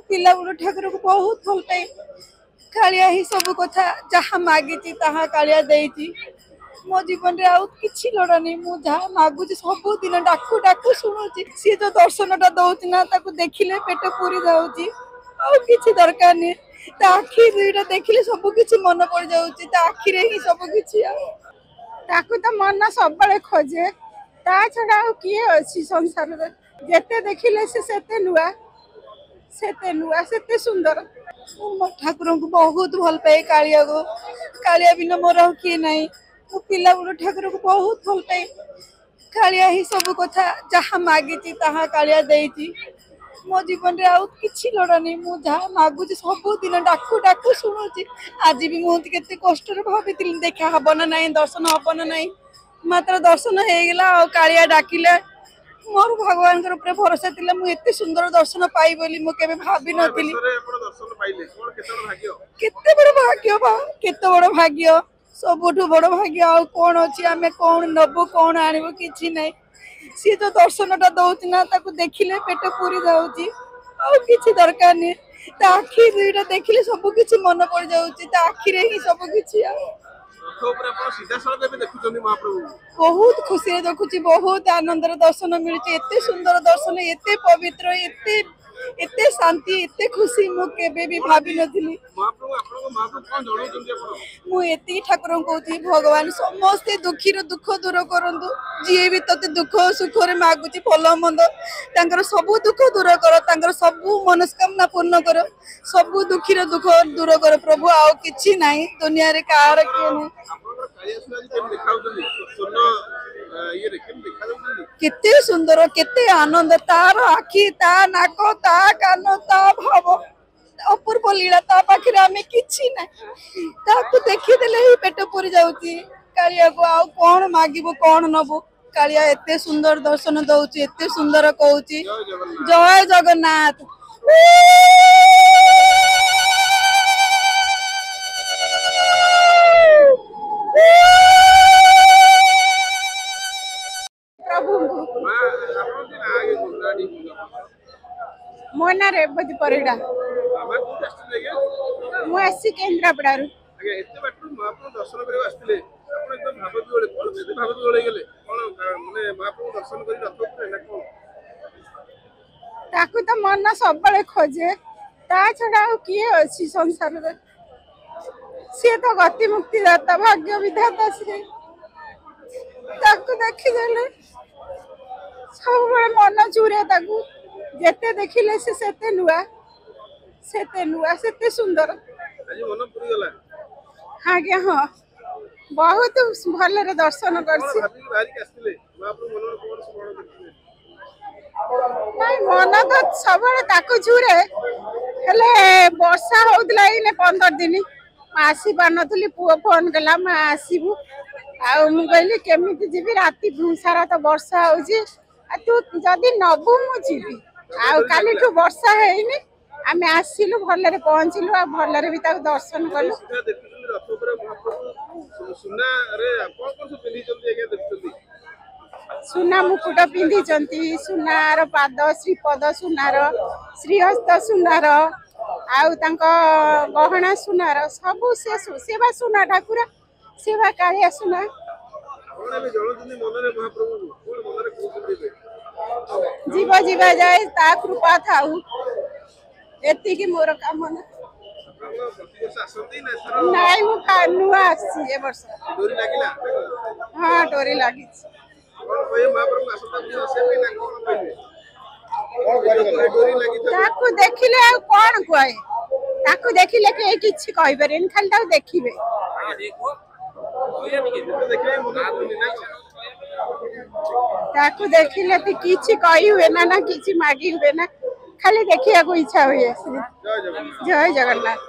पिला बेलू ठाकुर को बहुत भल पाए कालिया ही सब कथा जहाँ मागिची ताहा कालिया देती मो जीवन रे आउ किछि लोड़ा नहीं मु जहाँ मागुची सब दिन डाकू डाकू शुणुची सी जो दर्शन टा दउची ना ताकू देखिले पेट पूरी जाउची आउ किछि दरकार नहीं ता आखि दुईटा देखिले सब किछि मन पड़ जाउची ता आखि रे ही सब किछि ताकू तो मन सब बळे खोजे ता छडा आउ किए अछि संसार रे जेते देखिले से सेते नुआ सेते सुंदर ठाकुर को बहुत भल पाए कालिया बिना मोर किए नहीं मो पिला बेलू ठाकुर को बहुत भल पाए कालिया ही सब कथा जहाँ मागिची ताहा कालिया देती मो जीवन रे आउ किछि लोड़ा नहीं मु जहाँ मागुची सब दिन डाकू डाकू शुणुची आज भी मुझे केते कष्ट रे भाबितिली देखा हब ना नहीं दर्शन हब ना नहीं मात्र दर्शन हो गला आ कालिया डाकिले मोर भगवान ऊपर भरोसा थिला मु एते सुंदर दर्शन पाई बोली मु केबे भाबी नथिली केते बड़ भाग्य सबुठु बड़ भाग्य आ कोन अछि आमे कोन नबो कोन आनिबो किछि नै सी तो दर्शन टा दउची ना ताकू देखिले पेट पूरी जाउची आ किछि दरकार नै ता आखि दुईटा देखिले सब किछि मन पड़ जाउची ता आखि रे ही सब किछि बहुत खुशी देखुची बहुत आनंद दर्शन मिलुची एते सुंदर दर्शन एते पवित्र एते एते शांति एते खुशी मु केबे भी भाबी नथिली मु एती ठाकुर कहती भगवान समस्ते दुखी दुख दूर करंतु जी भी तते दुख सुख रे मागुची भल मंद तांकर सब दुख दूर कर तांकर सब मनस्कामना पूर्ण कर सब दुखी दुख दूर कर प्रभु आउ किछि नाही दुनिया रे कार के केते सुंदर केते आनंद तार आखि ता नाक ता कान ता भाव अपूर्व लीला ता पाखरे आमे किछि ना ताकू देखि देले ही पेट पूरी जाउची कालिया को आउ कोन मागिबो कोन नबो कालिया एते सुंदर दर्शन दउची एते सुंदर कहूची जय जगन्नाथ मो ना रेवती परिडा मु आसी केन्द्रापड़ा ताकू तो मन सब बळे खोजे ता छडा आउ किए अछि संसार रे से तो गति मुक्ति दाता भाग्य विधाता से ताकू देखि देले सब बळे मन चूरे ताकू जेते देखिले से सेते नुआ सेते सुंदर आज मन पुरी गला हां के हां बहुत भल रे दर्शन करछि नहीं मन तो सब ताकू छुरे हेले वर्षा होउतला इने 15 दिन आसी पानथली पुओ फोन कला मा आसीबू आ मु कहली केमिति जीवी राती सारा तो वर्षा होउची आ तू जदी नबु मु जीवी आ काली ठू वर्षा हेइनी आमे आसिलु भल्ले रे पहुंचिलु आ भल्ले रे भी ता दर्शन कलु सुना रे कोन कोन से पिंदी जल्दी आगे देखथि सुना मुकुट पिंदी जंती सुनार पाद श्रीपद सुनार श्रीहस्त सुनार आउ तांको गहना सुनार सब से सेवा सुना ठाकुर सेवा कालिया सुना जीवा जीवा जाए ता कृपा थाउ एति की मोर कामना नाइ मु नुआ आसी ए वर्ष डोरी लागिला हां डोरी लागी ताकू देखिले आ कोन कोए ताकू देखिले के किछि कहि परन खाली ता देखिबे ताकू देखिले ती किछि कहि हुए ना किछि मागी हुए ना खाली देखिया को इच्छा हुए जय जगन्नाथ।